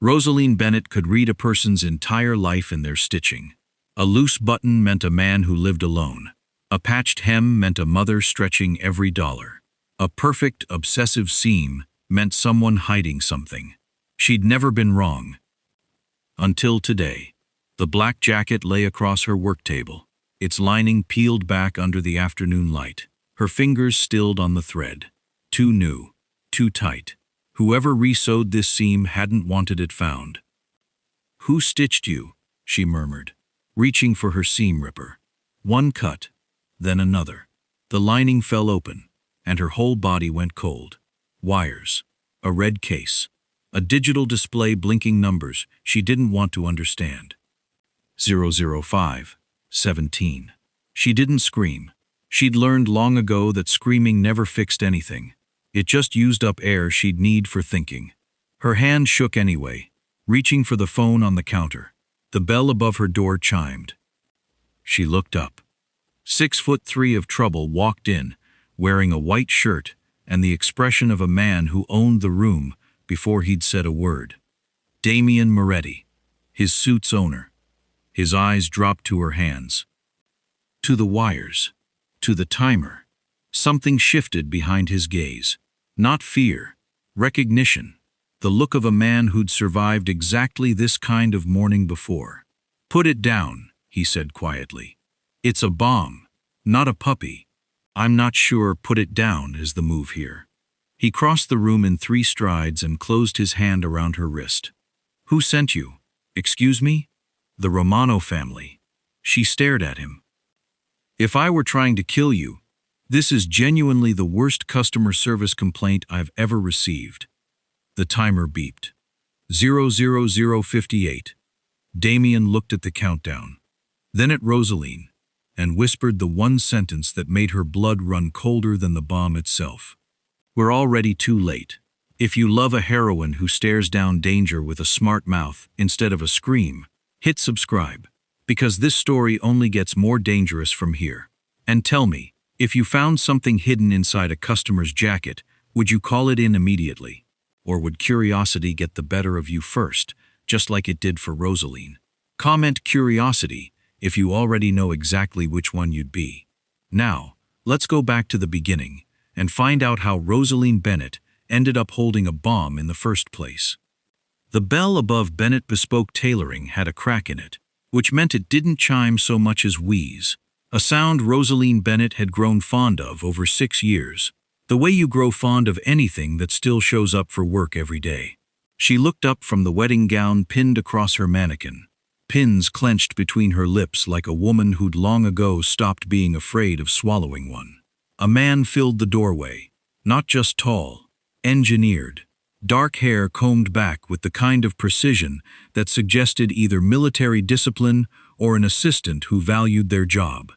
Rosaline Bennett could read a person's entire life in their stitching. A loose button meant a man who lived alone. A patched hem meant a mother stretching every dollar. A perfect, obsessive seam meant someone hiding something. She'd never been wrong. Until today. The black jacket lay across her work table, its lining peeled back under the afternoon light. Her fingers stilled on the thread. Too new, too tight. Whoever re-sewed this seam hadn't wanted it found. "Who stitched you?" she murmured, reaching for her seam ripper. One cut, then another. The lining fell open, and her whole body went cold. Wires, a red case, a digital display blinking numbers she didn't want to understand. 005, 17. She didn't scream. She'd learned long ago that screaming never fixed anything. It just used up air she'd need for thinking. Her hand shook anyway, reaching for the phone on the counter. The bell above her door chimed. She looked up. 6'3" of trouble walked in, wearing a white shirt and the expression of a man who owned the room before he'd said a word. Damien Moretti, his suit's owner. His eyes dropped to her hands. To the wires. To the timer. Something shifted behind his gaze. Not fear. Recognition. The look of a man who'd survived exactly this kind of morning before. "Put it down," he said quietly. "It's a bomb, not a puppy." "I'm not sure put it down is the move here." He crossed the room in 3 strides and closed his hand around her wrist. "Who sent you?" "Excuse me?" "The Romano family." She stared at him. "If I were trying to kill you, this is genuinely the worst customer service complaint I've ever received." The timer beeped. 00058. Damien looked at the countdown, then at Rosaline, and whispered the one sentence that made her blood run colder than the bomb itself. "We're already too late. If you love a heroine who stares down danger with a smart mouth instead of a scream, hit subscribe, because this story only gets more dangerous from here. And tell me, if you found something hidden inside a customer's jacket, would you call it in immediately? Or would curiosity get the better of you first, just like it did for Rosaline? Comment curiosity if you already know exactly which one you'd be. Now, let's go back to the beginning and find out how Rosaline Bennett ended up holding a bomb in the first place. The bell above Bennett Bespoke Tailoring had a crack in it, which meant it didn't chime so much as wheeze, a sound Rosaline Bennett had grown fond of over 6 years, the way you grow fond of anything that still shows up for work every day. She looked up from the wedding gown pinned across her mannequin, pins clenched between her lips like a woman who'd long ago stopped being afraid of swallowing one. A man filled the doorway, not just tall, engineered. Dark hair combed back with the kind of precision that suggested either military discipline or an assistant who valued their job.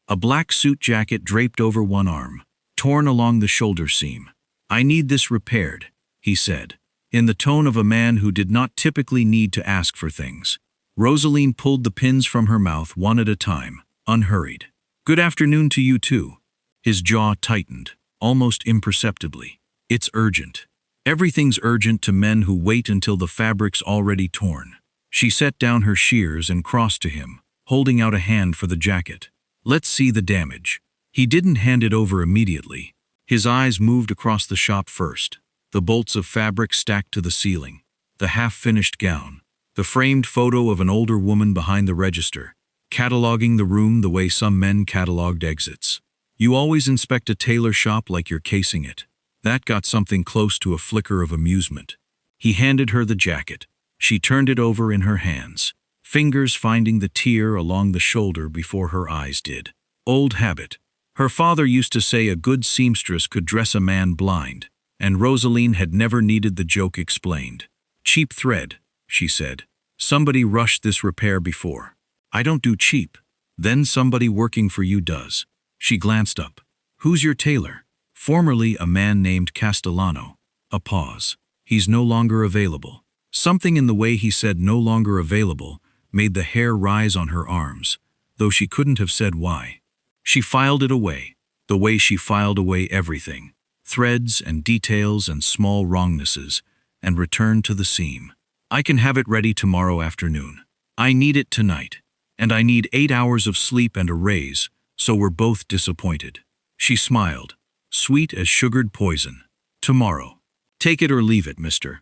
A black suit jacket draped over one arm, torn along the shoulder seam. "I need this repaired," he said, in the tone of a man who did not typically need to ask for things. Rosaline pulled the pins from her mouth one at a time, unhurried. "Good afternoon to you too." His jaw tightened, almost imperceptibly. "It's urgent." Everything's urgent to men who wait until the fabric's already torn. She set down her shears and crossed to him, holding out a hand for the jacket. "Let's see the damage." He didn't hand it over immediately. His eyes moved across the shop first. The bolts of fabric stacked to the ceiling, the half-finished gown, the framed photo of an older woman behind the register, cataloging the room the way some men cataloged exits. "You always inspect a tailor shop like you're casing it." That got something close to a flicker of amusement. He handed her the jacket. She turned it over in her hands, fingers finding the tear along the shoulder before her eyes did. Old habit. Her father used to say a good seamstress could dress a man blind, and Rosaline had never needed the joke explained. "Cheap thread," she said. "Somebody rushed this repair before." "I don't do cheap." "Then somebody working for you does." She glanced up. "Who's your tailor?" "Formerly a man named Castellano." A pause. "He's no longer available." Something in the way he said "no longer available" made the hair rise on her arms, though she couldn't have said why. She filed it away, the way she filed away everything, threads and details and small wrongnesses, and returned to the seam. I can have it ready tomorrow afternoon. I need it tonight. And I need 8 hours of sleep and a raise, so we're both disappointed. She smiled, sweet as sugared poison. Tomorrow. Take it or leave it, Mr.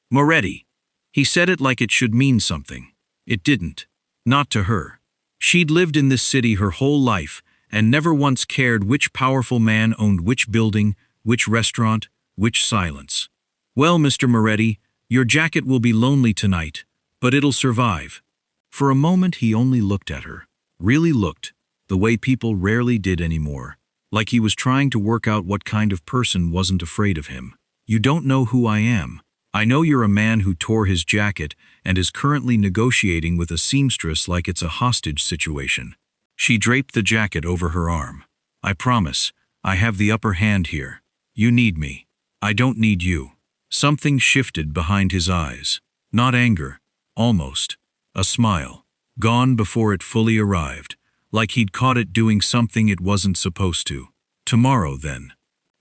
Moretti. He said it like it should mean something. It didn't. Not to her. She'd lived in this city her whole life and never once cared which powerful man owned which building, which restaurant, which silence. Well, Mr. Moretti, your jacket will be lonely tonight, but it'll survive. For a moment he only looked at her. Really looked, the way people rarely did anymore. Like he was trying to work out what kind of person wasn't afraid of him. You don't know who I am. I know you're a man who tore his jacket and is currently negotiating with a seamstress like it's a hostage situation. She draped the jacket over her arm. I promise, I have the upper hand here. You need me. I don't need you. Something shifted behind his eyes. Not anger. Almost. A smile. Gone before it fully arrived. Like he'd caught it doing something it wasn't supposed to. Tomorrow, then.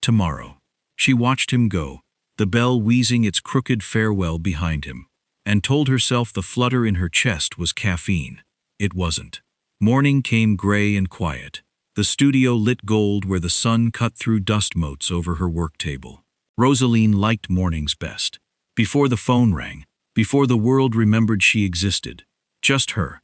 Tomorrow. She watched him go, the bell wheezing its crooked farewell behind him, and told herself the flutter in her chest was caffeine. It wasn't. Morning came gray and quiet. The studio lit gold where the sun cut through dust motes over her work table. Rosaline liked mornings best. Before the phone rang, before the world remembered she existed. Just her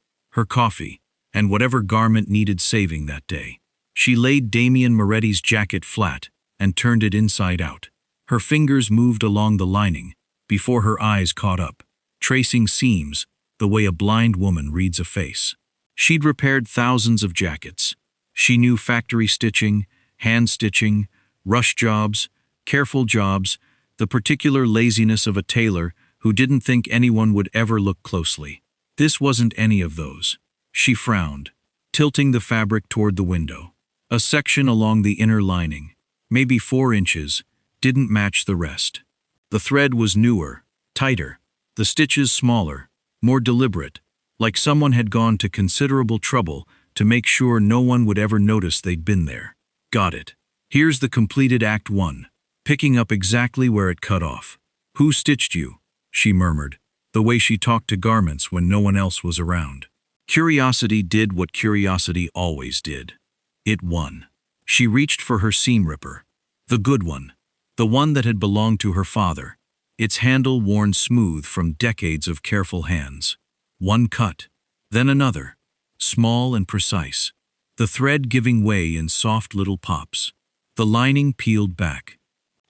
coffee, and whatever garment needed saving that day. She laid Damien Moretti's jacket flat and turned it inside out. Her fingers moved along the lining before her eyes caught up, tracing seams the way a blind woman reads a face. She'd repaired thousands of jackets. She knew factory stitching, hand stitching, rush jobs, careful jobs, the particular laziness of a tailor who didn't think anyone would ever look closely. This wasn't any of those. She frowned, tilting the fabric toward the window. A section along the inner lining, maybe 4 inches, didn't match the rest. The thread was newer, tighter, the stitches smaller, more deliberate, like someone had gone to considerable trouble to make sure no one would ever notice they'd been there. Got it. Here's the completed Act 1, picking up exactly where it cut off. Who stitched you? She murmured, the way she talked to garments when no one else was around. Curiosity did what curiosity always did. It won. She reached for her seam ripper. The good one. The one that had belonged to her father. Its handle worn smooth from decades of careful hands. One cut. Then another. Small and precise. The thread giving way in soft little pops. The lining peeled back.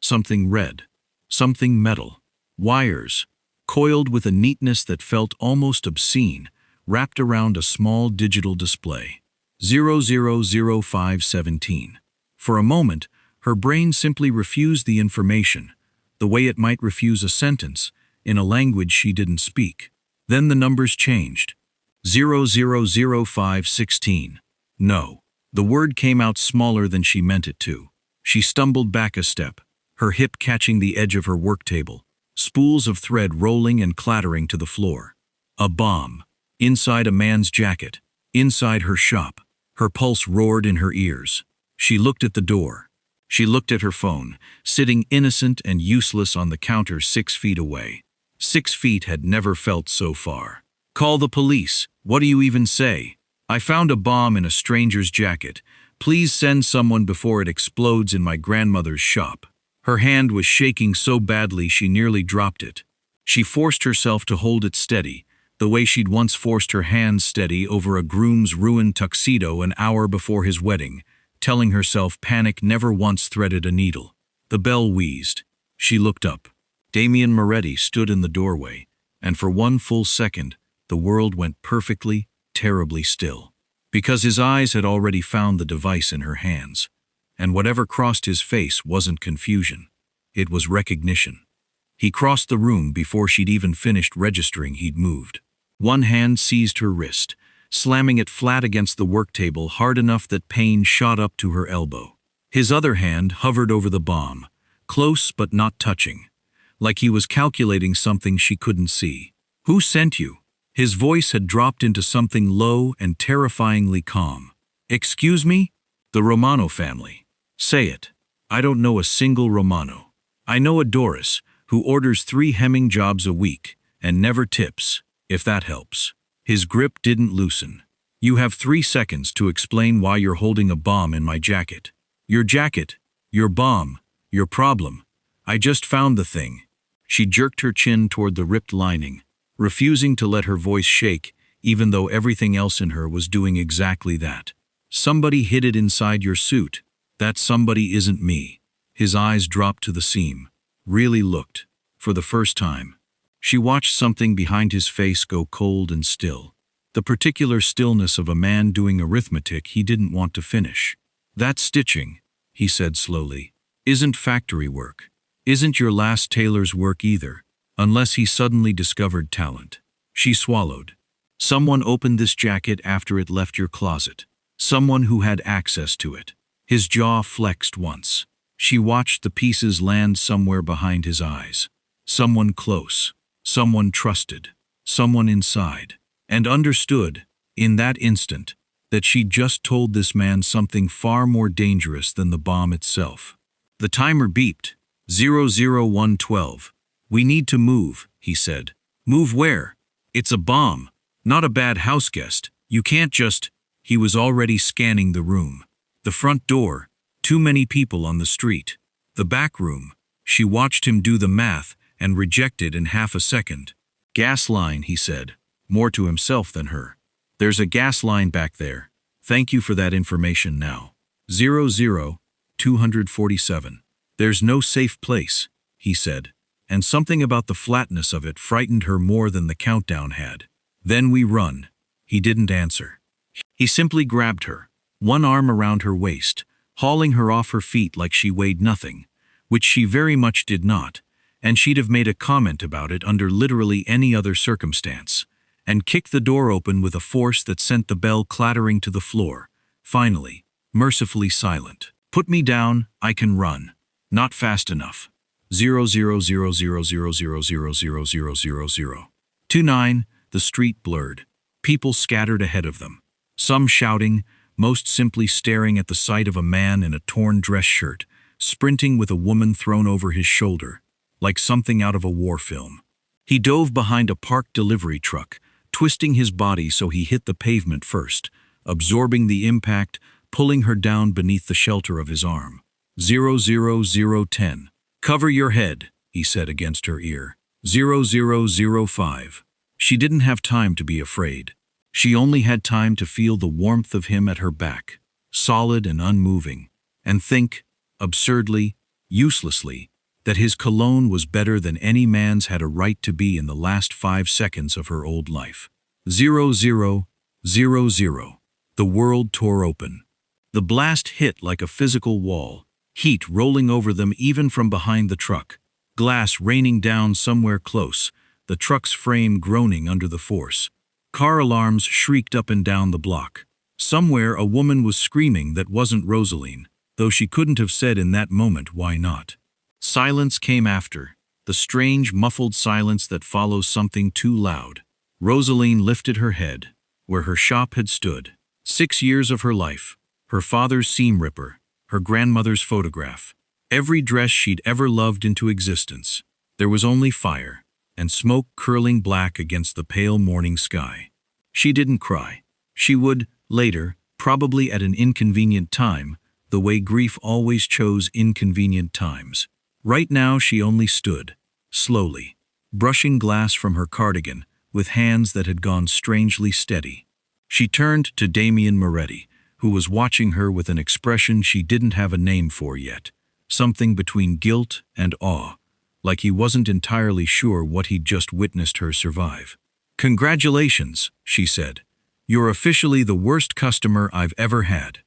Something red. Something metal. Wires. Coiled with a neatness that felt almost obscene, wrapped around a small digital display. 000517. For a moment, her brain simply refused the information, the way it might refuse a sentence, in a language she didn't speak. Then the numbers changed. 000516. No. The word came out smaller than she meant it to. She stumbled back a step, her hip catching the edge of her work table, spools of thread rolling and clattering to the floor. A bomb. Inside a man's jacket. Inside her shop. Her pulse roared in her ears. She looked at the door. She looked at her phone, sitting innocent and useless on the counter 6 feet away. 6 feet had never felt so far. Call the police. What do you even say? I found a bomb in a stranger's jacket. Please send someone before it explodes in my grandmother's shop. Her hand was shaking so badly she nearly dropped it. She forced herself to hold it steady, the way she'd once forced her hands steady over a groom's ruined tuxedo an hour before his wedding, telling herself panic never once threaded a needle. The bell wheezed. She looked up. Damien Moretti stood in the doorway, and for one full second, the world went perfectly, terribly still. Because his eyes had already found the device in her hands, and whatever crossed his face wasn't confusion. It was recognition. He crossed the room before she'd even finished registering he'd moved. One hand seized her wrist, slamming it flat against the work table hard enough that pain shot up to her elbow. His other hand hovered over the bomb, close but not touching, like he was calculating something she couldn't see. Who sent you? His voice had dropped into something low and terrifyingly calm. Excuse me? The Romano family. Say it. I don't know a single Romano. I know a Doris, who orders 3 hemming jobs a week, and never tips, if that helps. His grip didn't loosen. You have 3 seconds to explain why you're holding a bomb in my jacket. Your jacket, your bomb, your problem. I just found the thing. She jerked her chin toward the ripped lining, refusing to let her voice shake, even though everything else in her was doing exactly that. Somebody hid it inside your suit. That somebody isn't me. His eyes dropped to the seam. Really looked. For the first time. She watched something behind his face go cold and still. The particular stillness of a man doing arithmetic he didn't want to finish. That stitching, he said slowly, isn't factory work. Isn't your last tailor's work either, unless he suddenly discovered talent. She swallowed. Someone opened this jacket after it left your closet. Someone who had access to it. His jaw flexed once. She watched the pieces land somewhere behind his eyes. Someone close. Someone trusted. Someone inside. And understood, in that instant, that she'd just told this man something far more dangerous than the bomb itself. The timer beeped. 00112. We need to move, he said. Move where? It's a bomb. Not a bad house guest. You can't just... He was already scanning the room. The front door. Too many people on the street. The back room. She watched him do the math and rejected in half a second. Gas line, he said, more to himself than her. There's a gas line back there. Thank you for that information now. 247. There's no safe place, he said, and something about the flatness of it frightened her more than the countdown had. Then we run. He didn't answer. He simply grabbed her, one arm around her waist, hauling her off her feet like she weighed nothing, which she very much did not, and she'd have made a comment about it under literally any other circumstance, and kicked the door open with a force that sent the bell clattering to the floor, finally, mercifully silent. Put me down, I can run. Not fast enough. 00000000000. 29, the street blurred. People scattered ahead of them. Some shouting, most simply staring at the sight of a man in a torn dress shirt, sprinting with a woman thrown over his shoulder, like something out of a war film. He dove behind a parked delivery truck, twisting his body so he hit the pavement first, absorbing the impact, pulling her down beneath the shelter of his arm. 00010. Cover your head, he said against her ear. 0005. She didn't have time to be afraid. She only had time to feel the warmth of him at her back, solid and unmoving, and think, absurdly, uselessly, that his cologne was better than any man's had a right to be in the last 5 seconds of her old life. 0000. The world tore open. The blast hit like a physical wall, heat rolling over them even from behind the truck, glass raining down somewhere close, the truck's frame groaning under the force. Car alarms shrieked up and down the block. Somewhere a woman was screaming that wasn't Rosaline, though she couldn't have said in that moment why not. Silence came after, the strange muffled silence that follows something too loud. Rosaline lifted her head, where her shop had stood. 6 years of her life, her father's seam ripper, her grandmother's photograph, every dress she'd ever loved into existence. There was only fire, and smoke curling black against the pale morning sky. She didn't cry. She would, later, probably at an inconvenient time, the way grief always chose inconvenient times. Right now she only stood, slowly, brushing glass from her cardigan with hands that had gone strangely steady. She turned to Damien Moretti, who was watching her with an expression she didn't have a name for yet, something between guilt and awe, like he wasn't entirely sure what he'd just witnessed her survive. "Congratulations," she said. "You're officially the worst customer I've ever had."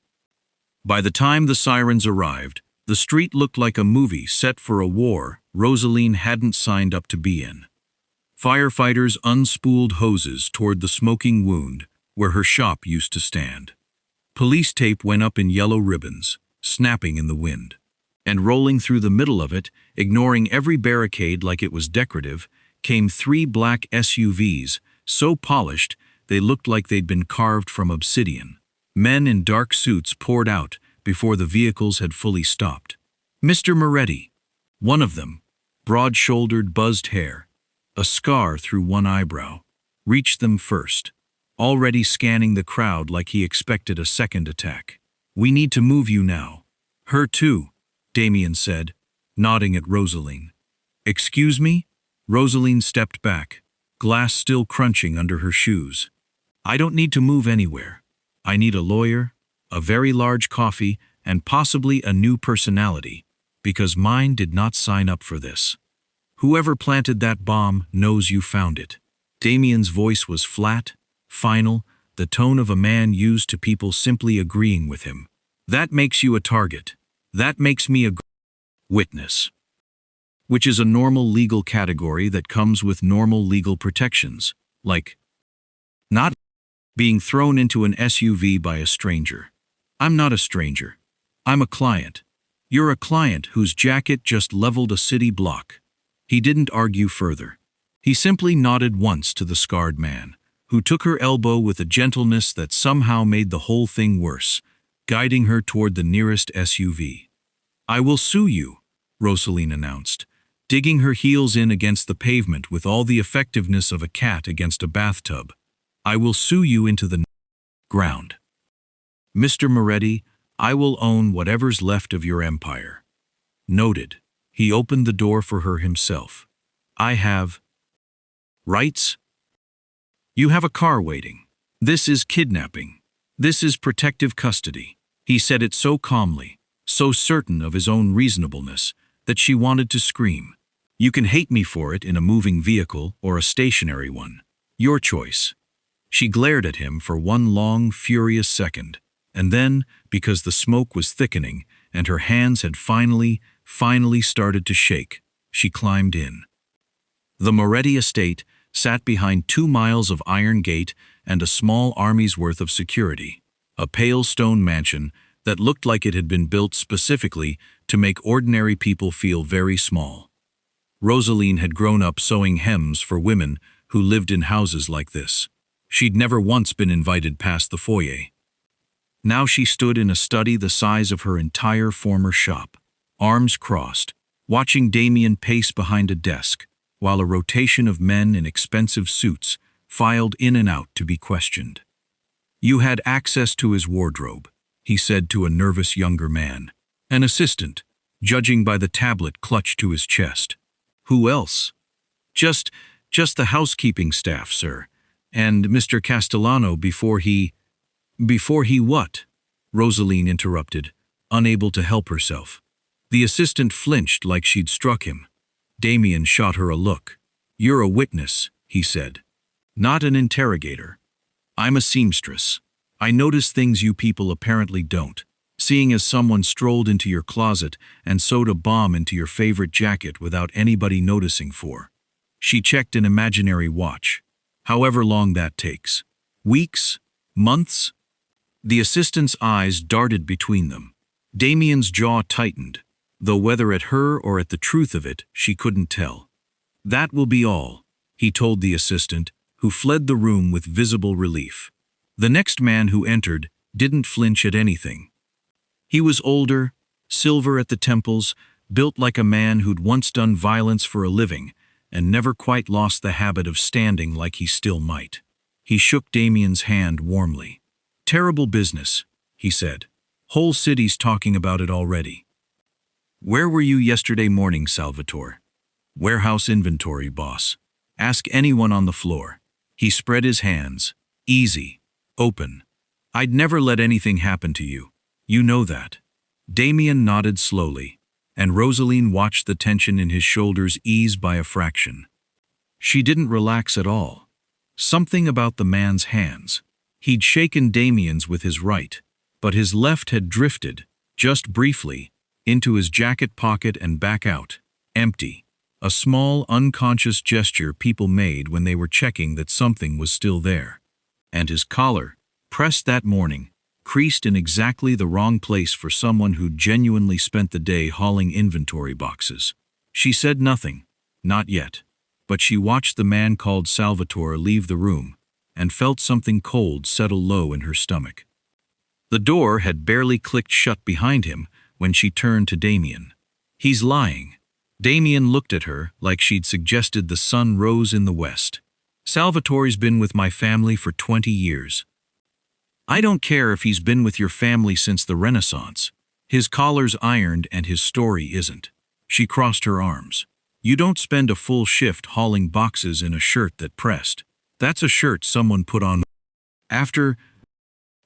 By the time the sirens arrived, the street looked like a movie set for a war Rosaline hadn't signed up to be in. Firefighters unspooled hoses toward the smoking wound where her shop used to stand. Police tape went up in yellow ribbons, snapping in the wind. And rolling through the middle of it, ignoring every barricade like it was decorative, came 3 black SUVs, so polished they looked like they'd been carved from obsidian. Men in dark suits poured out before the vehicles had fully stopped. Mr. Moretti, one of them, broad-shouldered, buzzed hair, a scar through one eyebrow, reached them first, already scanning the crowd like he expected a second attack. "We need to move you now." "Her too," Damien said, nodding at Rosaline. "Excuse me?" Rosaline stepped back, glass still crunching under her shoes. "I don't need to move anywhere. I need a lawyer, a very large coffee, and possibly a new personality, because mine did not sign up for this. Whoever planted that bomb knows you found it." Damien's voice was flat, final, the tone of a man used to people simply agreeing with him. "That makes you a target. That makes me a witness." Which is a normal legal category that comes with normal legal protections, like not being thrown into an SUV by a stranger. "I'm not a stranger. I'm a client." "You're a client whose jacket just leveled a city block." He didn't argue further. He simply nodded once to the scarred man, who took her elbow with a gentleness that somehow made the whole thing worse, guiding her toward the nearest SUV. "I will sue you," Rosaline announced, digging her heels in against the pavement with all the effectiveness of a cat against a bathtub. "I will sue you into the ground. Mr. Moretti, I will own whatever's left of your empire." Noted. He opened the door for her himself. "I have rights? You have a car waiting. This is kidnapping. This is protective custody." He said it so calmly, so certain of his own reasonableness, that she wanted to scream. "You can hate me for it in a moving vehicle or a stationary one. Your choice." She glared at him for one long, furious second, and then, because the smoke was thickening and her hands had finally started to shake, she climbed in. The Moretti estate sat behind 2 miles of iron gate and a small army's worth of security, a pale stone mansion that looked like it had been built specifically to make ordinary people feel very small. Rosaline had grown up sewing hems for women who lived in houses like this. She'd never once been invited past the foyer. Now she stood in a study the size of her entire former shop, arms crossed, watching Damien pace behind a desk, while a rotation of men in expensive suits filed in and out to be questioned. "You had access to his wardrobe," he said to a nervous younger man, an assistant, judging by the tablet clutched to his chest. "Who else?" Just the housekeeping staff, sir. And Mr. Castellano before he what?" Rosaline interrupted, unable to help herself. The assistant flinched like she'd struck him. Damien shot her a look. "You're a witness," he said. "Not an interrogator. I'm a seamstress. I notice things you people apparently don't. Seeing as someone strolled into your closet and sewed a bomb into your favorite jacket without anybody noticing for." She checked an imaginary watch. "However long that takes. Weeks? Months?" The assistant's eyes darted between them. Damien's jaw tightened, though whether at her or at the truth of it, she couldn't tell. "That will be all," he told the assistant, who fled the room with visible relief. The next man who entered didn't flinch at anything. He was older, silver at the temples, built like a man who'd once done violence for a living and never quite lost the habit of standing like he still might. He shook Damien's hand warmly. "Terrible business," he said. "Whole city's talking about it already." "Where were you yesterday morning, Salvatore?" "Warehouse inventory, boss. Ask anyone on the floor." He spread his hands. "Easy. Open. I'd never let anything happen to you. You know that." Damien nodded slowly, and Rosaline watched the tension in his shoulders ease by a fraction. She didn't relax at all. Something about the man's hands. He'd shaken Damien's with his right, but his left had drifted, just briefly, into his jacket pocket and back out, empty. A small, unconscious gesture people made when they were checking that something was still there. And his collar, pressed that morning, creased in exactly the wrong place for someone who'd genuinely spent the day hauling inventory boxes. She said nothing, not yet, but she watched the man called Salvatore leave the room and felt something cold settle low in her stomach. The door had barely clicked shut behind him when she turned to Damien. "He's lying. Damien looked at her like she'd suggested the sun rose in the west. Salvatore's been with my family for 20 years. I don't care if he's been with your family since the Renaissance. His collar's ironed and his story isn't. She crossed her arms. You don't spend a full shift hauling boxes in a shirt that pressed. That's a shirt someone put on after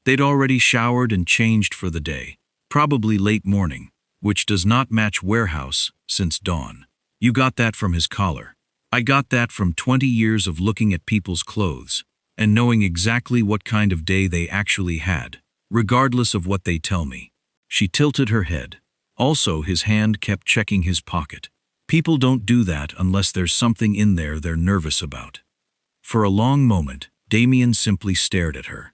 they'd already showered and changed for the day, probably late morning, which does not match warehouse since dawn. You got that from his collar. I got that from 20 years of looking at people's clothes and knowing exactly what kind of day they actually had, regardless of what they tell me. She tilted her head. Also, his hand kept checking his pocket. People don't do that unless there's something in there they're nervous about. For a long moment, Damien simply stared at her.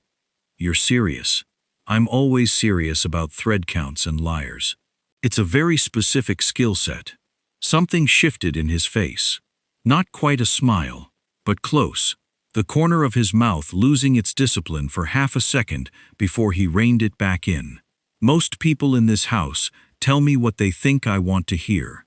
You're serious? I'm always serious about thread counts and liars. It's a very specific skill set. Something shifted in his face. Not quite a smile, but close. The corner of his mouth losing its discipline for half a second before he reined it back in. Most people in this house tell me what they think I want to hear.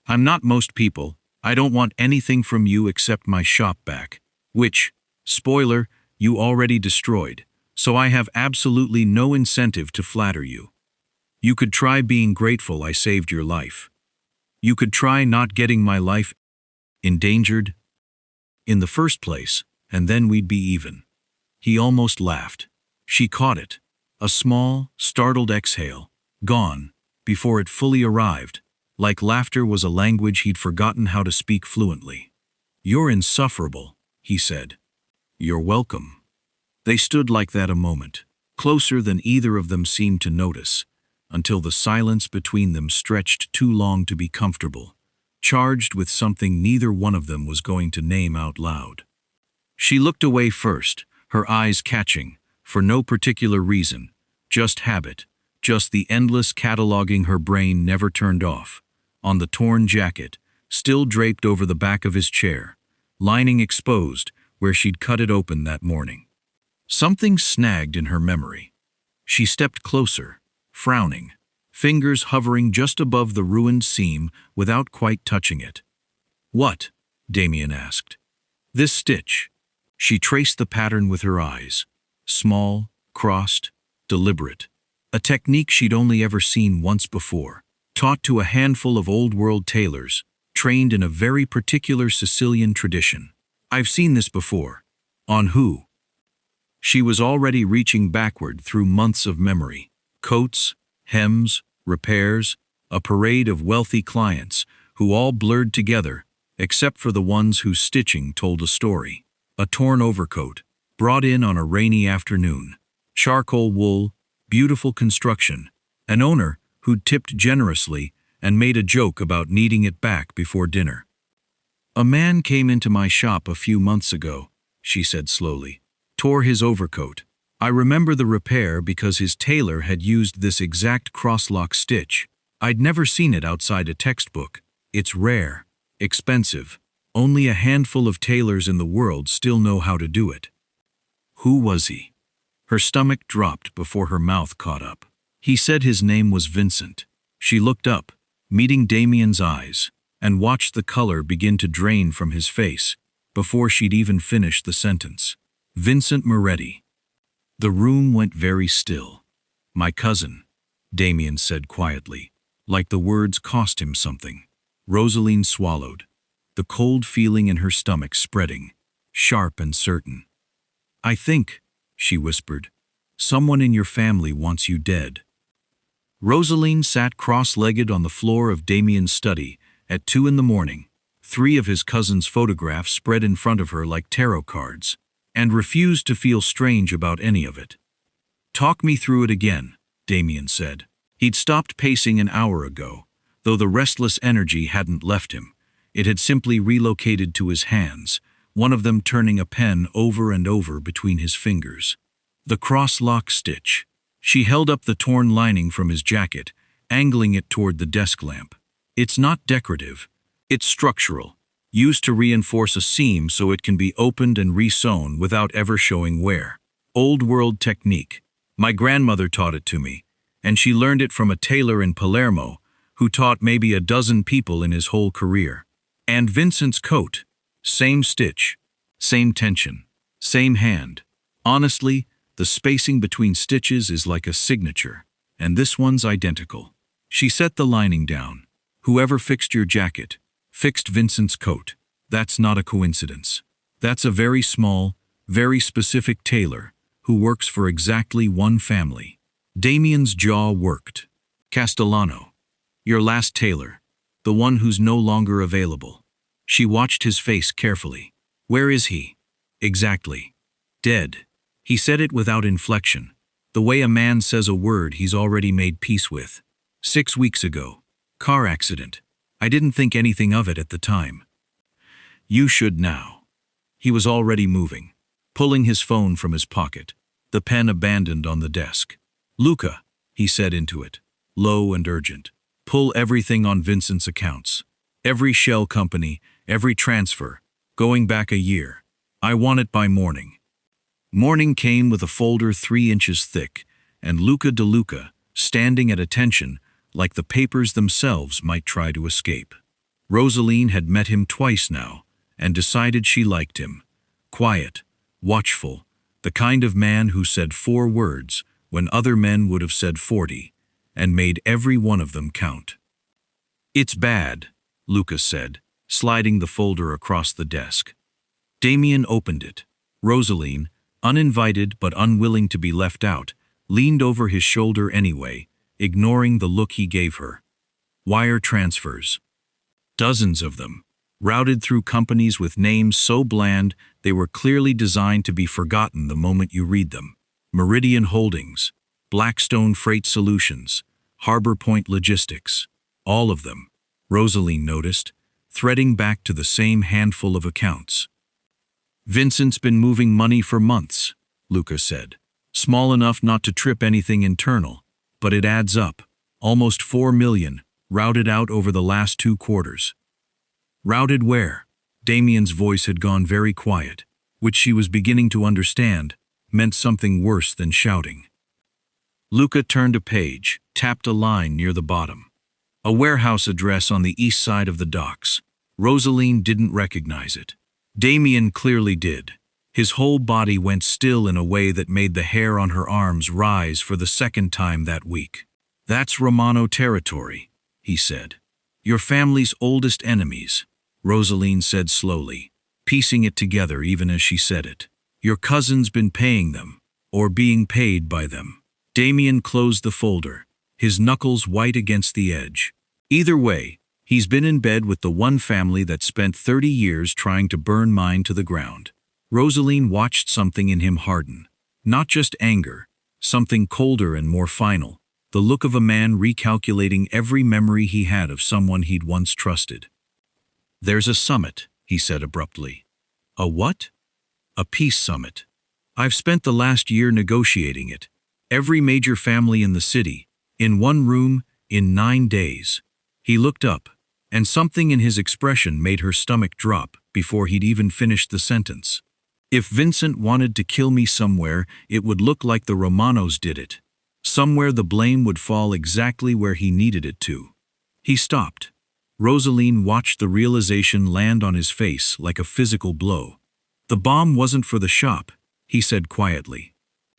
I'm not most people. I don't want anything from you except my shop back, which, spoiler, you already destroyed, so I have absolutely no incentive to flatter you. You could try being grateful I saved your life. You could try not getting my life endangered in the first place, and then we'd be even. He almost laughed. She caught it. A small, startled exhale, gone, before it fully arrived, like laughter was a language he'd forgotten how to speak fluently. You're insufferable, he said. You're welcome. They stood like that a moment, closer than either of them seemed to notice, until the silence between them stretched too long to be comfortable, charged with something neither one of them was going to name out loud. She looked away first, her eyes catching, for no particular reason, just habit, just the endless cataloging her brain never turned off, on the torn jacket, still draped over the back of his chair, lining exposed where she'd cut it open that morning. Something snagged in her memory. She stepped closer, frowning, fingers hovering just above the ruined seam without quite touching it. What? Damien asked. This stitch. She traced the pattern with her eyes. Small, crossed, deliberate. A technique she'd only ever seen once before, taught to a handful of old-world tailors, trained in a very particular Sicilian tradition. I've seen this before. On who? She was already reaching backward through months of memory. Coats, hems, repairs, a parade of wealthy clients who all blurred together, except for the ones whose stitching told a story. A torn overcoat, brought in on a rainy afternoon. Charcoal wool, beautiful construction. An owner who'd tipped generously and made a joke about needing it back before dinner. A man came into my shop a few months ago, she said slowly. Tore his overcoat. I remember the repair because his tailor had used this exact crosslock stitch. I'd never seen it outside a textbook. It's rare, expensive. Only a handful of tailors in the world still know how to do it. Who was he? Her stomach dropped before her mouth caught up. He said his name was Vincent. She looked up, meeting Damien's eyes, and watched the color begin to drain from his face before she'd even finished the sentence. Vincent Moretti. The room went very still. My cousin, Damien said quietly, like the words cost him something. Rosaline swallowed, the cold feeling in her stomach spreading, sharp and certain. I think, she whispered, someone in your family wants you dead. Rosaline sat cross-legged on the floor of Damien's study at 2 a.m, 3 of his cousin's photographs spread in front of her like tarot cards, and refused to feel strange about any of it. Talk me through it again, Damien said. He'd stopped pacing an hour ago, though the restless energy hadn't left him. It had simply relocated to his hands, one of them turning a pen over and over between his fingers. The cross-lock stitch. She held up the torn lining from his jacket, angling it toward the desk lamp. It's not decorative. It's structural, used to reinforce a seam so it can be opened and re-sewn without ever showing wear. Old-world technique. My grandmother taught it to me, and she learned it from a tailor in Palermo who taught maybe a dozen people in his whole career. And Vincent's coat. Same stitch, same tension, same hand. Honestly, the spacing between stitches is like a signature, and this one's identical. She set the lining down. Whoever fixed your jacket, fixed Vincent's coat. That's not a coincidence. That's a very small, very specific tailor who works for exactly one family. Damien's jaw worked. Castellano. Your last tailor. The one who's no longer available. She watched his face carefully. Where is he? Exactly. Dead. He said it without inflection, the way a man says a word he's already made peace with. 6 weeks ago. Car accident. I didn't think anything of it at the time. You should now. He was already moving, pulling his phone from his pocket, the pen abandoned on the desk. Luca, he said into it, low and urgent. Pull everything on Vincent's accounts. Every shell company, every transfer, going back a year. I want it by morning. Morning came with a folder 3 inches thick, and Luca de Luca, standing at attention, like the papers themselves might try to escape. Rosaline had met him twice now, and decided she liked him. Quiet, watchful, the kind of man who said 4 words when other men would have said 40, and made every one of them count. It's bad, Luca said, sliding the folder across the desk. Damien opened it. Rosaline, uninvited but unwilling to be left out, leaned over his shoulder anyway, ignoring the look he gave her. Wire transfers. Dozens of them, routed through companies with names so bland they were clearly designed to be forgotten the moment you read them. Meridian Holdings, Blackstone Freight Solutions, Harbor Point Logistics. All of them, Rosaline noticed, threading back to the same handful of accounts. Vincent's been moving money for months, Luca said. Small enough not to trip anything internal, but it adds up. Almost 4 million, routed out over the last 2 quarters. Routed where? Damien's voice had gone very quiet, which she was beginning to understand, meant something worse than shouting. Luca turned a page, tapped a line near the bottom. A warehouse address on the east side of the docks. Rosaline didn't recognize it. Damien clearly did. His whole body went still in a way that made the hair on her arms rise for the second time that week. That's Romano territory, he said. Your family's oldest enemies, Rosaline said slowly, piecing it together even as she said it. Your cousin's been paying them, or being paid by them. Damien closed the folder, his knuckles white against the edge. Either way, he's been in bed with the one family that spent 30 years trying to burn mine to the ground. Rosaline watched something in him harden. Not just anger, something colder and more final. The look of a man recalculating every memory he had of someone he'd once trusted. There's a summit, he said abruptly. A what? A peace summit. I've spent the last year negotiating it. Every major family in the city, in one room, in 9 days. He looked up, and something in his expression made her stomach drop before he'd even finished the sentence. If Vincent wanted to kill me somewhere, it would look like the Romanos did it. Somewhere the blame would fall exactly where he needed it to. He stopped. Rosaline watched the realization land on his face like a physical blow. The bomb wasn't for the shop, he said quietly.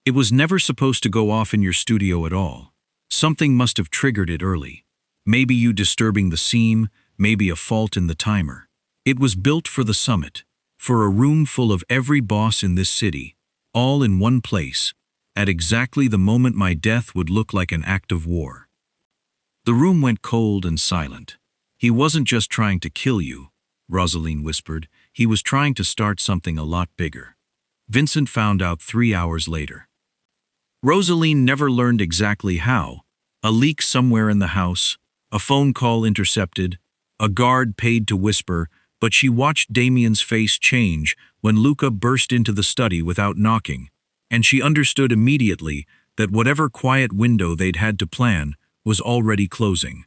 It was never supposed to go off in your studio at all. Something must have triggered it early. Maybe you disturbing the seam, maybe a fault in the timer. It was built for the summit, for a room full of every boss in this city, all in one place, at exactly the moment my death would look like an act of war. The room went cold and silent. He wasn't just trying to kill you, Rosaline whispered. He was trying to start something a lot bigger. Vincent found out 3 hours later. Rosaline never learned exactly how. A leak somewhere in the house, a phone call intercepted, a guard paid to whisper, but she watched Damien's face change when Luca burst into the study without knocking, and she understood immediately that whatever quiet window they'd had to plan was already closing.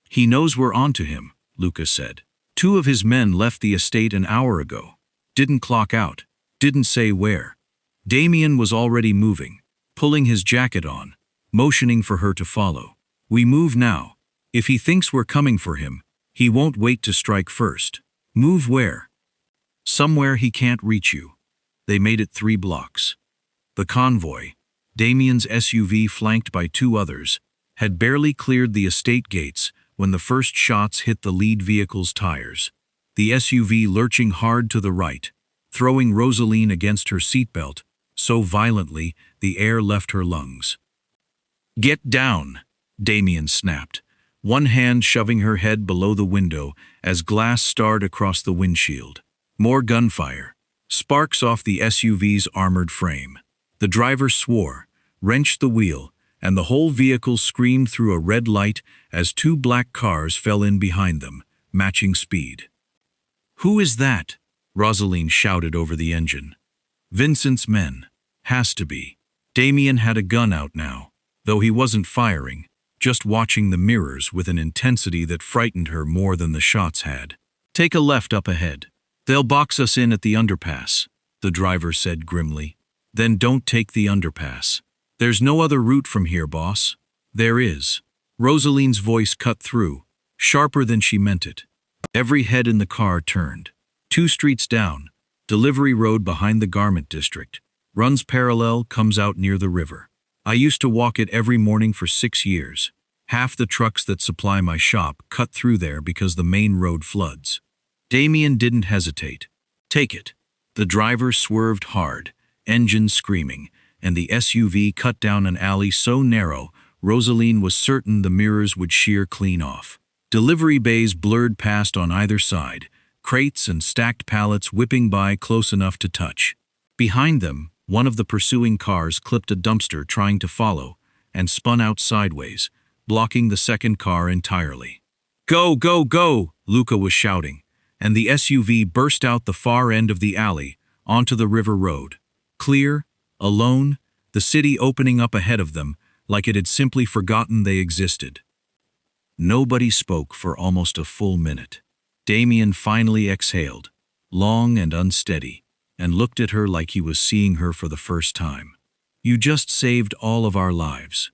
He knows we're onto him, Luca said. 2 of his men left the estate an hour ago. Didn't clock out, didn't say where. Damien was already moving, pulling his jacket on, motioning for her to follow. We move now, If he thinks we're coming for him, he won't wait to strike first. Move where? Somewhere he can't reach you. They made it 3 blocks. The convoy, Damien's SUV flanked by 2 others, had barely cleared the estate gates when the first shots hit the lead vehicle's tires, the SUV lurching hard to the right, throwing Rosaline against her seatbelt so violently the air left her lungs. "Get down," Damien snapped, one hand shoving her head below the window as glass starred across the windshield. More gunfire, sparks off the SUV's armored frame. The driver swore, wrenched the wheel, and the whole vehicle screamed through a red light as 2 black cars fell in behind them, matching speed. "Who is that?" Rosaline shouted over the engine. "Vincent's men. Has to be." Damien had a gun out now, though he wasn't firing, just watching the mirrors with an intensity that frightened her more than the shots had. "Take a left up ahead. They'll box us in at the underpass," the driver said grimly. "Then don't take the underpass. There's no other route from here, boss." "There is." Rosaline's voice cut through, sharper than she meant it. Every head in the car turned. 2 streets down, delivery road behind the garment district. Runs parallel, comes out near the river. I used to walk it every morning for 6 years. Half the trucks that supply my shop cut through there because the main road floods. Damien didn't hesitate. "Take it." The driver swerved hard, engine screaming, and the SUV cut down an alley so narrow Rosaline was certain the mirrors would shear clean off. Delivery bays blurred past on either side, crates and stacked pallets whipping by close enough to touch. Behind them, one of the pursuing cars clipped a dumpster trying to follow, and spun out sideways, blocking the second car entirely. "Go, go, go!" Luca was shouting, and the SUV burst out the far end of the alley, onto the river road. Clear, alone, the city opening up ahead of them, like it had simply forgotten they existed. Nobody spoke for almost a full minute. Damien finally exhaled, long and unsteady, and looked at her like he was seeing her for the first time. "You just saved all of our lives.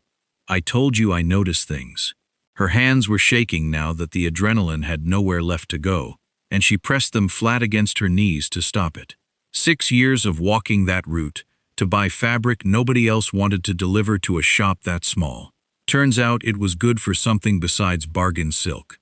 I told you I noticed things." Her hands were shaking now that the adrenaline had nowhere left to go, and she pressed them flat against her knees to stop it. 6 years of walking that route, to buy fabric nobody else wanted to deliver to a shop that small. Turns out it was good for something besides bargain silk.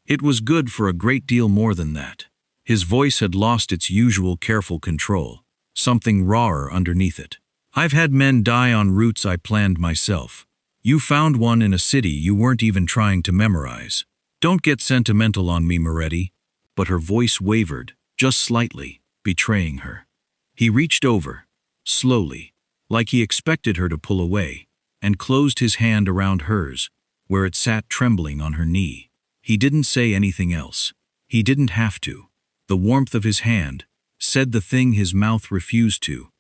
It was good for a great deal more than that. His voice had lost its usual careful control, something rawer underneath it. "I've had men die on routes I planned myself. You found one in a city you weren't even trying to memorize. Don't get sentimental on me, Moretti." But her voice wavered, just slightly, betraying her. He reached over, slowly, like he expected her to pull away, and closed his hand around hers, where it sat trembling on her knee. He didn't say anything else. He didn't have to. The warmth of his hand said the thing his mouth refused to.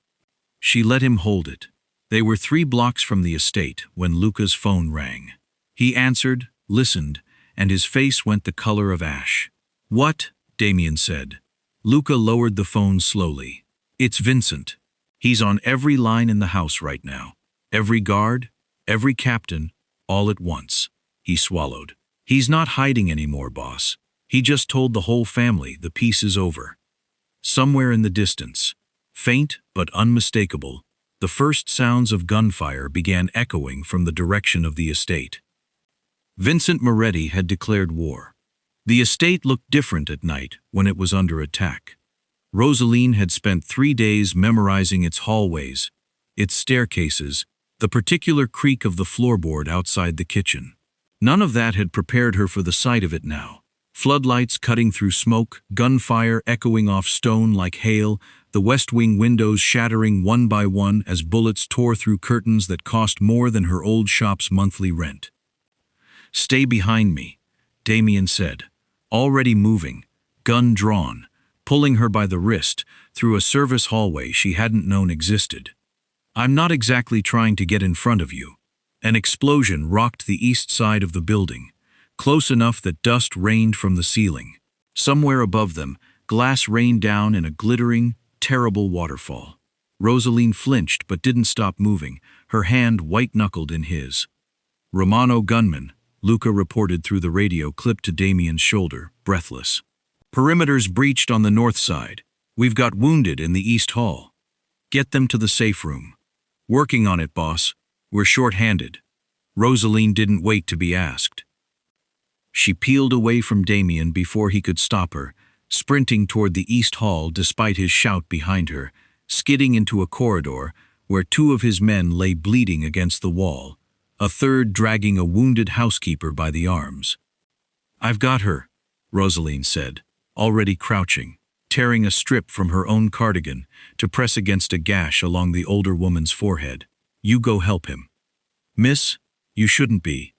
She let him hold it. They were 3 blocks from the estate when Luca's phone rang. He answered, listened, and his face went the color of ash. "What?" Damien said. Luca lowered the phone slowly. "It's Vincent. He's on every line in the house right now. Every guard, every captain, all at once." He swallowed. "He's not hiding anymore, boss. He just told the whole family the peace is over." Somewhere in the distance, faint but unmistakable, the first sounds of gunfire began echoing from the direction of the estate. Vincent Moretti had declared war. The estate looked different at night when it was under attack. Rosaline had spent 3 days memorizing its hallways, its staircases, the particular creak of the floorboard outside the kitchen. None of that had prepared her for the sight of it now. Floodlights cutting through smoke, gunfire echoing off stone like hail, the West Wing windows shattering one by one as bullets tore through curtains that cost more than her old shop's monthly rent. "Stay behind me," Damien said, already moving, gun drawn, pulling her by the wrist through a service hallway she hadn't known existed. "I'm not exactly trying to get in front of you." An explosion rocked the east side of the building, close enough that dust rained from the ceiling. Somewhere above them, glass rained down in a glittering, terrible waterfall. Rosaline flinched but didn't stop moving, her hand white-knuckled in his. Romano gunman, Luca reported through the radio clipped to Damien's shoulder, breathless. Perimeters breached on the north side. We've got wounded in the east hall. Get them to the safe room. Working on it, boss. We're short-handed. Rosaline didn't wait to be asked. She peeled away from Damien before he could stop her, sprinting toward the east hall despite his shout behind her, skidding into a corridor where two of his men lay bleeding against the wall, a third dragging a wounded housekeeper by the arms. "I've got her," Rosaline said, already crouching, tearing a strip from her own cardigan to press against a gash along the older woman's forehead. "You go help him." "Miss, you shouldn't be.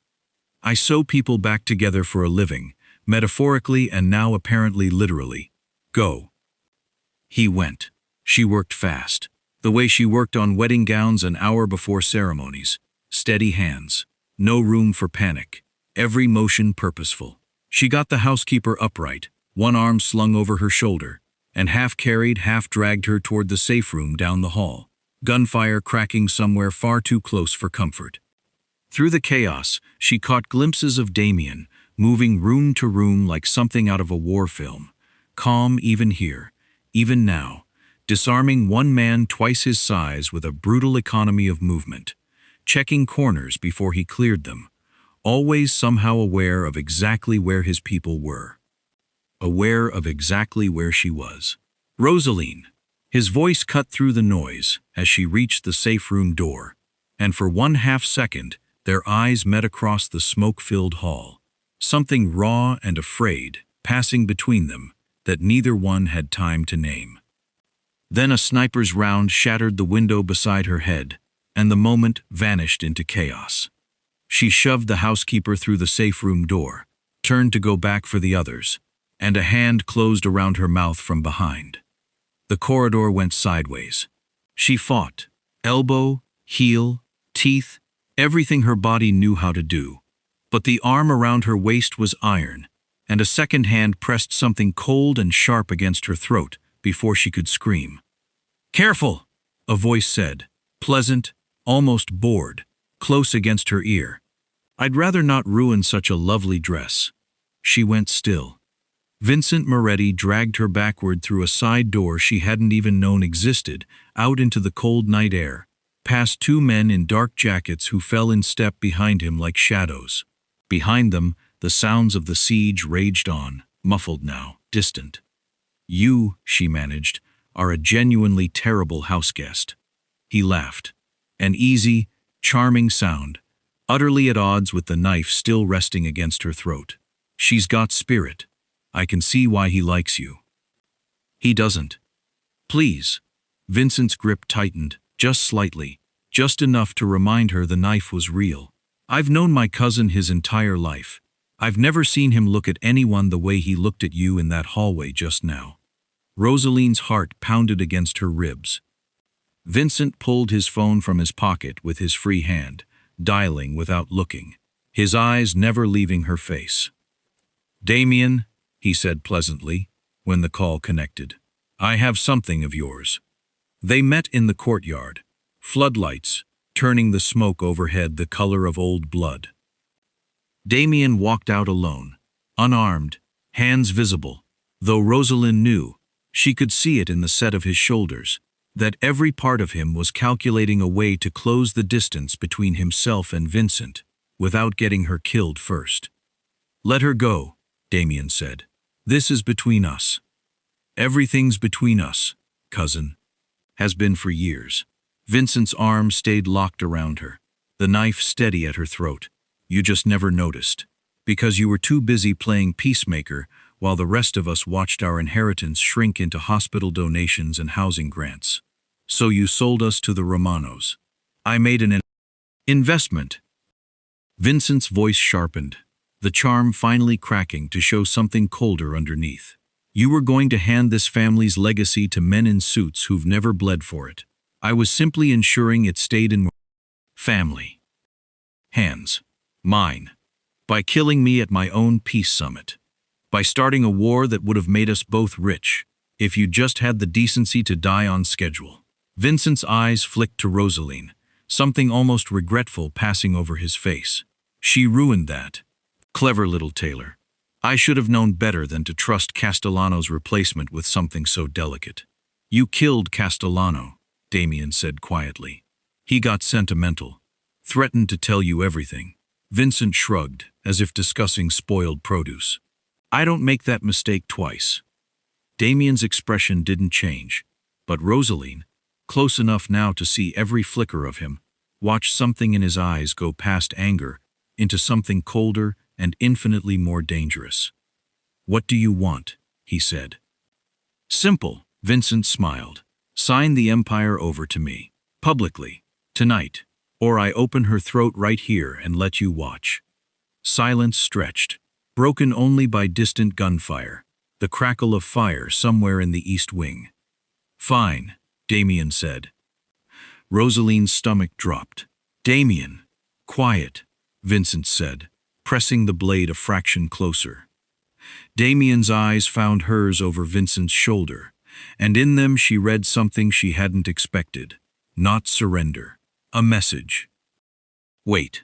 I sew people back together for a living, metaphorically and now apparently literally. Go." He went. She worked fast, the way she worked on wedding gowns an hour before ceremonies. Steady hands. No room for panic. Every motion purposeful. She got the housekeeper upright, one arm slung over her shoulder, and half-carried, half-dragged her toward the safe room down the hall, gunfire cracking somewhere far too close for comfort. Through the chaos, she caught glimpses of Damien, moving room to room like something out of a war film, calm even here, even now, disarming one man twice his size with a brutal economy of movement, checking corners before he cleared them, always somehow aware of exactly where his people were. Aware of exactly where she was. "Rosaline!" His voice cut through the noise as she reached the safe room door, and for 1/2 second, their eyes met across the smoke-filled hall, something raw and afraid passing between them that neither one had time to name. Then a sniper's round shattered the window beside her head, and the moment vanished into chaos. She shoved the housekeeper through the safe room door, turned to go back for the others, and a hand closed around her mouth from behind. The corridor went sideways. She fought, elbow, heel, teeth, everything her body knew how to do. But the arm around her waist was iron, and a second hand pressed something cold and sharp against her throat before she could scream. "Careful!" a voice said, pleasant, almost bored, close against her ear. "I'd rather not ruin such a lovely dress." She went still. Vincent Moretti dragged her backward through a side door she hadn't even known existed, out into the cold night air, past two men in dark jackets who fell in step behind him like shadows. Behind them, the sounds of the siege raged on, muffled now, distant. "You," she managed, "are a genuinely terrible houseguest." He laughed. An easy, charming sound, utterly at odds with the knife still resting against her throat. "She's got spirit. I can see why he likes you." "He doesn't." "Please." Vincent's grip tightened, just slightly, just enough to remind her the knife was real. "I've known my cousin his entire life. I've never seen him look at anyone the way he looked at you in that hallway just now." Rosaline's heart pounded against her ribs. Vincent pulled his phone from his pocket with his free hand, dialing without looking, his eyes never leaving her face. "Damien," he said pleasantly, when the call connected, "I have something of yours." They met in the courtyard, floodlights turning the smoke overhead the color of old blood. Damien walked out alone, unarmed, hands visible, though Rosaline knew, she could see it in the set of his shoulders, that every part of him was calculating a way to close the distance between himself and Vincent, without getting her killed first. "Let her go," Damien said. "This is between us. Everything's between us, cousin. Has been for years." Vincent's arm stayed locked around her, the knife steady at her throat. "You just never noticed, because you were too busy playing peacemaker while the rest of us watched our inheritance shrink into hospital donations and housing grants. So you sold us to the Romanos. I made an investment." Vincent's voice sharpened, the charm finally cracking to show something colder underneath. "You were going to hand this family's legacy to men in suits who've never bled for it. I was simply ensuring it stayed in family hands. Mine. By killing me at my own peace summit. By starting a war that would have made us both rich, if you just had the decency to die on schedule." Vincent's eyes flicked to Rosaline, something almost regretful passing over his face. "She ruined that, Clever little tailor. I should have known better than to trust Castellano's replacement with something so delicate. You killed Castellano, Damien said quietly. He got sentimental, threatened to tell you everything. Vincent shrugged, as if discussing spoiled produce. I don't make that mistake twice. Damien's expression didn't change, but Rosaline, close enough now to see every flicker of him, watched something in his eyes go past anger into something colder and infinitely more dangerous. What do you want? He said. Simple, Vincent smiled. Sign the empire over to me, publicly, tonight, or I open her throat right here and let you watch. Silence stretched, broken only by distant gunfire, the crackle of fire somewhere in the east wing. Fine, Damien said. Rosaline's stomach dropped. Damien. Quiet, Vincent said, pressing the blade a fraction closer. Damien's eyes found hers over Vincent's shoulder, and in them she read something she hadn't expected. Not surrender. A message. Wait.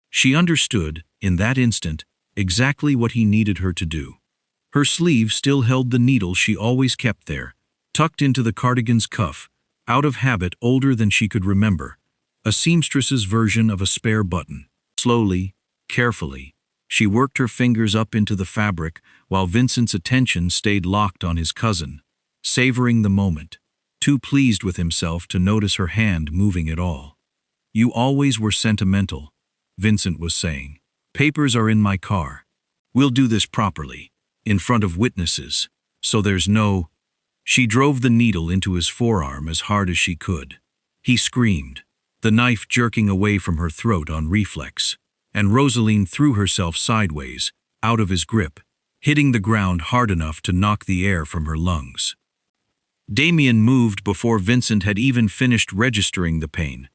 She understood, in that instant, exactly what he needed her to do. Her sleeve still held the needle she always kept there, tucked into the cardigan's cuff, out of habit older than she could remember, a seamstress's version of a spare button. Slowly, carefully, she worked her fingers up into the fabric while Vincent's attention stayed locked on his cousin, savoring the moment, too pleased with himself to notice her hand moving at all. You always were sentimental, Vincent was saying. Papers are in my car. We'll do this properly, in front of witnesses, so there's no... She drove the needle into his forearm as hard as she could. He screamed, the knife jerking away from her throat on reflex, and Rosaline threw herself sideways, out of his grip, hitting the ground hard enough to knock the air from her lungs. Damien moved before Vincent had even finished registering the pain.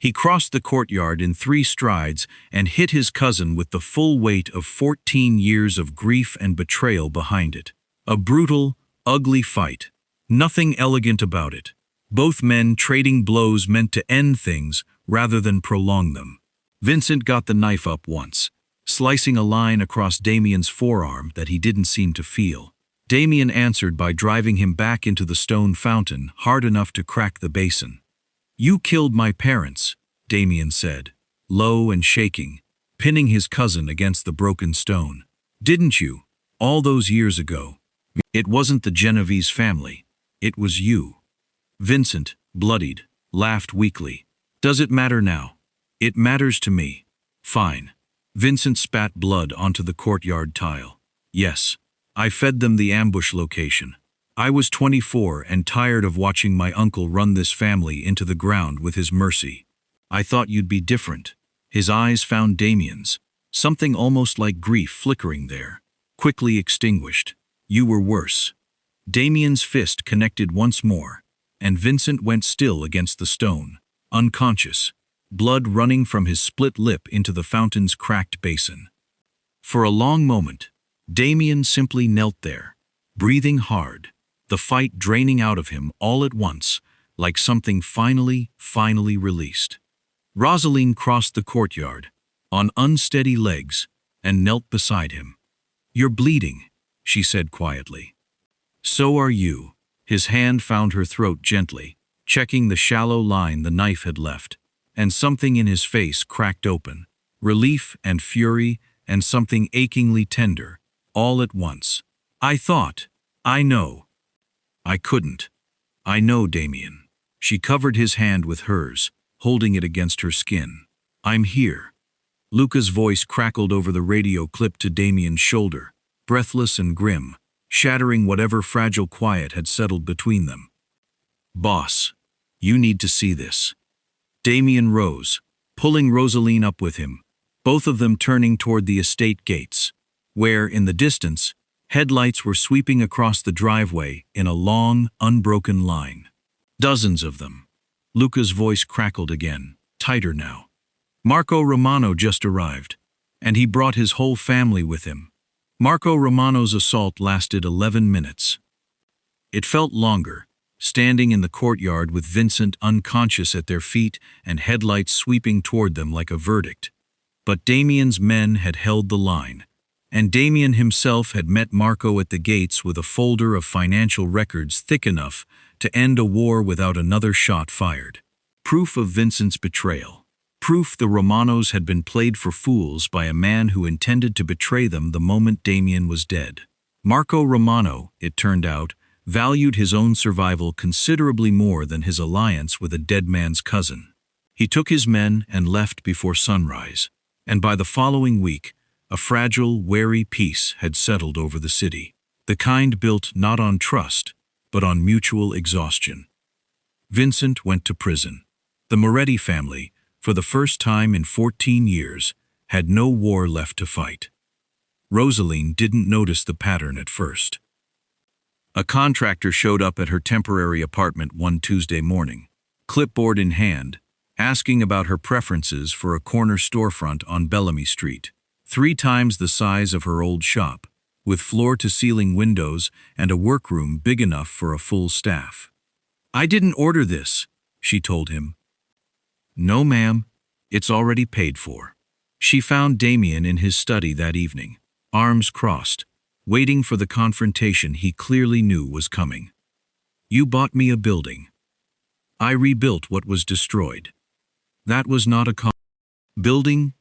He crossed the courtyard in 3 strides and hit his cousin with the full weight of 14 years of grief and betrayal behind it. A brutal, ugly fight. Nothing elegant about it. Both men trading blows meant to end things rather than prolong them. Vincent got the knife up once, slicing a line across Damien's forearm that he didn't seem to feel. Damien answered by driving him back into the stone fountain hard enough to crack the basin. You killed my parents, Damien said, low and shaking, pinning his cousin against the broken stone. Didn't you, all those years ago? It wasn't the Genovese family. It was you. Vincent, bloodied, laughed weakly. Does it matter now? It matters to me. Fine. Vincent spat blood onto the courtyard tile. Yes. I fed them the ambush location. I was 24 and tired of watching my uncle run this family into the ground with his mercy. I thought you'd be different. His eyes found Damien's, something almost like grief flickering there, quickly extinguished. You were worse. Damien's fist connected once more, and Vincent went still against the stone, unconscious, blood running from his split lip into the fountain's cracked basin. For a long moment, Damien simply knelt there, breathing hard, the fight draining out of him all at once, like something finally released. Rosaline crossed the courtyard, on unsteady legs, and knelt beside him. You're bleeding, she said quietly. So are you. His hand found her throat gently, checking the shallow line the knife had left, and something in his face cracked open, relief and fury and something achingly tender, all at once. I thought, I know. I couldn't. I know, Damien. She covered his hand with hers, holding it against her skin. I'm here. Luca's voice crackled over the radio clip to Damien's shoulder, breathless and grim, shattering whatever fragile quiet had settled between them. Boss, you need to see this. Damien rose, pulling Rosaline up with him, both of them turning toward the estate gates, where, in the distance, headlights were sweeping across the driveway in a long, unbroken line. Dozens of them. Luca's voice crackled again, tighter now. Marco Romano just arrived, and he brought his whole family with him. Marco Romano's assault lasted 11 minutes. It felt longer, standing in the courtyard with Vincent unconscious at their feet and headlights sweeping toward them like a verdict. But Damien's men had held the line, and Damien himself had met Marco at the gates with a folder of financial records thick enough to end a war without another shot fired. Proof of Vincent's betrayal. Proof the Romanos had been played for fools by a man who intended to betray them the moment Damien was dead. Marco Romano, it turned out, valued his own survival considerably more than his alliance with a dead man's cousin. He took his men and left before sunrise, and by the following week, a fragile, wary peace had settled over the city, the kind built not on trust, but on mutual exhaustion. Vincent went to prison. The Moretti family, for the first time in 14 years, had no war left to fight. Rosaline didn't notice the pattern at first. A contractor showed up at her temporary apartment one Tuesday morning, clipboard in hand, asking about her preferences for a corner storefront on Bellamy Street, 3 times the size of her old shop, with floor-to-ceiling windows and a workroom big enough for a full staff. "I didn't order this," she told him. "No, ma'am, it's already paid for." She found Damien in his study that evening, arms crossed, waiting for the confrontation he clearly knew was coming. "You bought me a building. I rebuilt what was destroyed. That was not a building.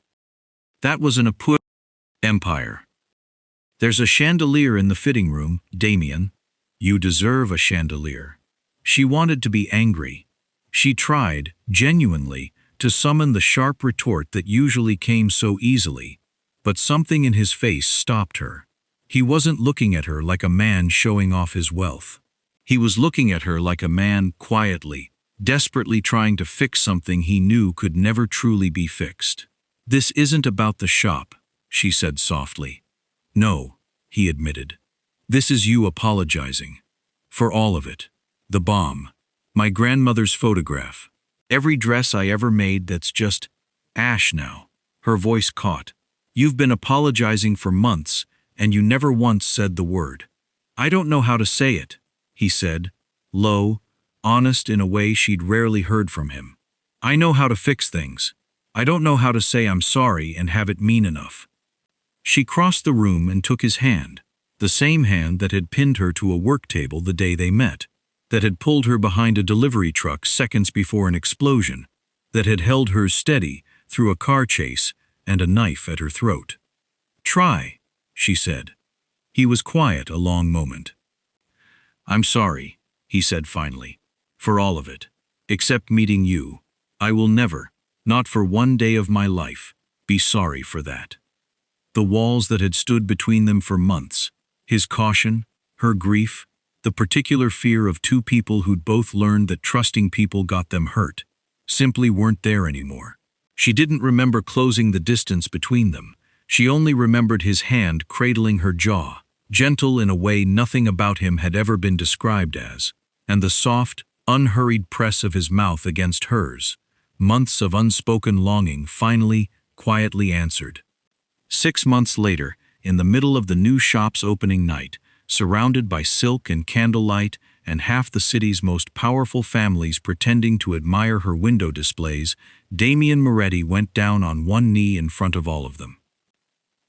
That was an empire. There's a chandelier in the fitting room, Damien. You deserve a chandelier." She wanted to be angry. She tried, genuinely, to summon the sharp retort that usually came so easily, but something in his face stopped her. He wasn't looking at her like a man showing off his wealth. He was looking at her like a man quietly, desperately trying to fix something he knew could never truly be fixed. "This isn't about the shop," she said softly. "No," he admitted. "This is you apologizing. For all of it. The bomb. My grandmother's photograph. Every dress I ever made that's just ash now." Her voice caught. "You've been apologizing for months, and you never once said the word." "I don't know how to say it," he said, low, honest in a way she'd rarely heard from him. "I know how to fix things. I don't know how to say I'm sorry and have it mean enough." She crossed the room and took his hand, the same hand that had pinned her to a work table the day they met, that had pulled her behind a delivery truck seconds before an explosion, that had held her steady through a car chase and a knife at her throat. "Try," she said. He was quiet a long moment. "I'm sorry," he said finally, "for all of it. Except meeting you. I will never, not for one day of my life, be sorry for that." The walls that had stood between them for months, his caution, her grief, the particular fear of 2 people who'd both learned that trusting people got them hurt, simply weren't there anymore. She didn't remember closing the distance between them. She only remembered his hand cradling her jaw, gentle in a way nothing about him had ever been described as, and the soft, unhurried press of his mouth against hers, months of unspoken longing finally, quietly answered. 6 months later, in the middle of the new shop's opening night, surrounded by silk and candlelight and half the city's most powerful families pretending to admire her window displays, Damien Moretti went down on one knee in front of all of them.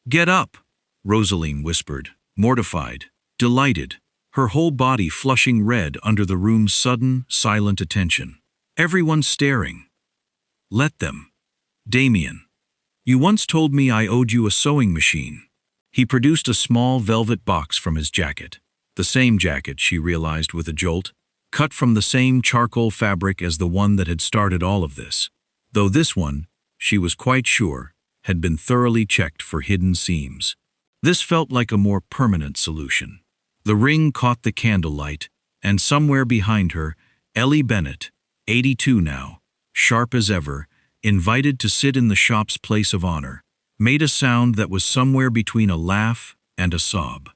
"Get up," Rosaline whispered, mortified, delighted, her whole body flushing red under the room's sudden, silent attention. Everyone staring. "Let them. Damien. You once told me I owed you a sewing machine." He produced a small velvet box from his jacket. The same jacket, she realized with a jolt, cut from the same charcoal fabric as the one that had started all of this. Though this one, she was quite sure, had been thoroughly checked for hidden seams. This felt like a more permanent solution. The ring caught the candlelight, and somewhere behind her, Ellie Bennett, 82 now, sharp as ever, invited to sit in the shop's place of honor, made a sound that was somewhere between a laugh and a sob.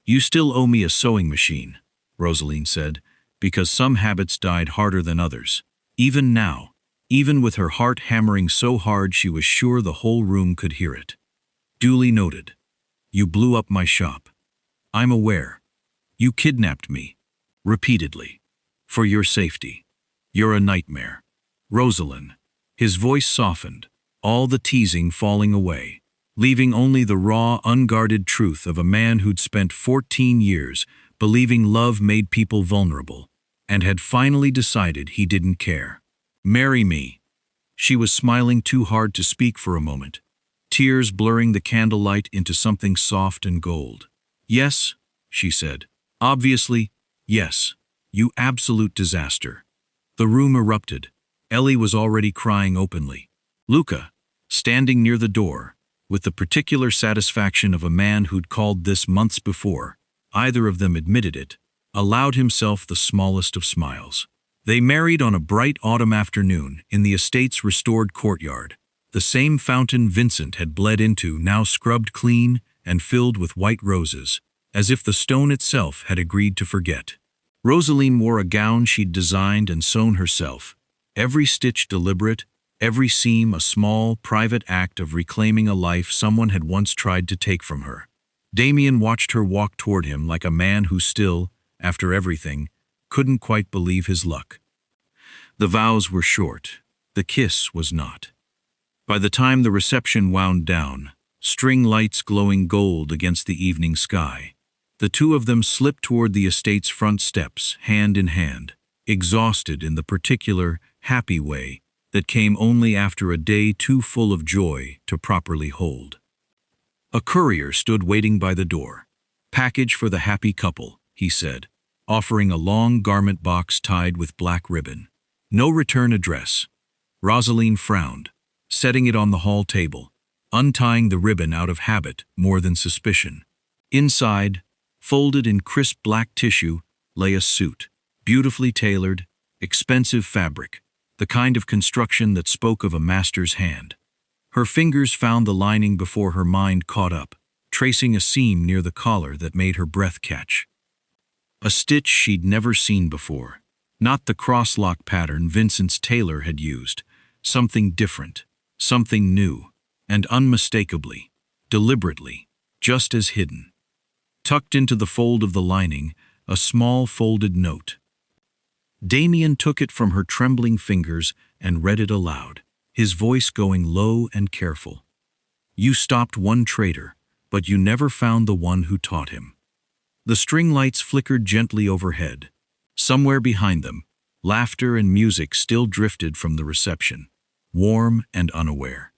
"You still owe me a sewing machine," Rosaline said, because some habits died harder than others. Even now, even with her heart hammering so hard she was sure the whole room could hear it. "Duly noted. You blew up my shop. I'm aware. You kidnapped me. Repeatedly. For your safety. You're a nightmare. Rosaline." His voice softened, all the teasing falling away, leaving only the raw, unguarded truth of a man who'd spent 14 years believing love made people vulnerable, and had finally decided he didn't care. "Marry me." She was smiling too hard to speak for a moment, tears blurring the candlelight into something soft and gold. "Yes," she said. "Obviously, yes. You absolute disaster." The room erupted. Ellie was already crying openly. Luca, standing near the door, with the particular satisfaction of a man who'd called this months before, either of them admitted it, allowed himself the smallest of smiles. They married on a bright autumn afternoon in the estate's restored courtyard, the same fountain Vincent had bled into, now scrubbed clean and filled with white roses, as if the stone itself had agreed to forget. Rosaline wore a gown she'd designed and sewn herself, every stitch deliberate, every seam a small, private act of reclaiming a life someone had once tried to take from her. Damien watched her walk toward him like a man who still, after everything, couldn't quite believe his luck. The vows were short, the kiss was not. By the time the reception wound down, string lights glowing gold against the evening sky, the two of them slipped toward the estate's front steps, hand in hand, exhausted in the particular, happy way that came only after a day too full of joy to properly hold. A courier stood waiting by the door. "Package for the happy couple," he said, offering a long garment box tied with black ribbon. "No return address." Rosaline frowned, setting it on the hall table, untying the ribbon out of habit more than suspicion. Inside, folded in crisp black tissue, lay a suit, beautifully tailored, expensive fabric, the kind of construction that spoke of a master's hand. Her fingers found the lining before her mind caught up, tracing a seam near the collar that made her breath catch. A stitch she'd never seen before, not the cross-lock pattern Vincent's tailor had used, something different, something new, and unmistakably, deliberately, just as hidden. Tucked into the fold of the lining, a small folded note. Damien took it from her trembling fingers and read it aloud, his voice going low and careful. "You stopped one traitor, but you never found the one who taught him." The string lights flickered gently overhead. Somewhere behind them, laughter and music still drifted from the reception, warm and unaware.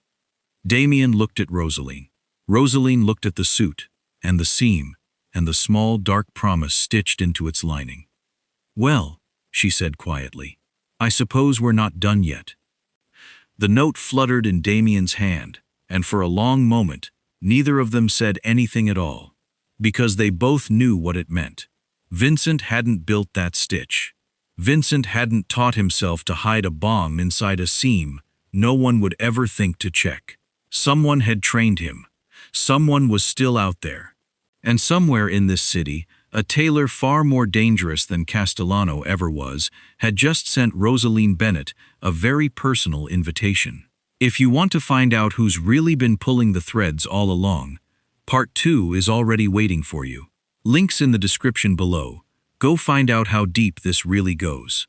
Damien looked at Rosaline. Rosaline looked at the suit, and the seam, and the small dark promise stitched into its lining. "Well," she said quietly, "I suppose we're not done yet." The note fluttered in Damien's hand, and for a long moment, neither of them said anything at all, because they both knew what it meant. Vincent hadn't built that stitch. Vincent hadn't taught himself to hide a bomb inside a seam no one would ever think to check. Someone had trained him. Someone was still out there. And somewhere in this city, a tailor far more dangerous than Castellano ever was, had just sent Rosaline Bennett a very personal invitation. If you want to find out who's really been pulling the threads all along, Part 2 is already waiting for you. Links in the description below. Go find out how deep this really goes.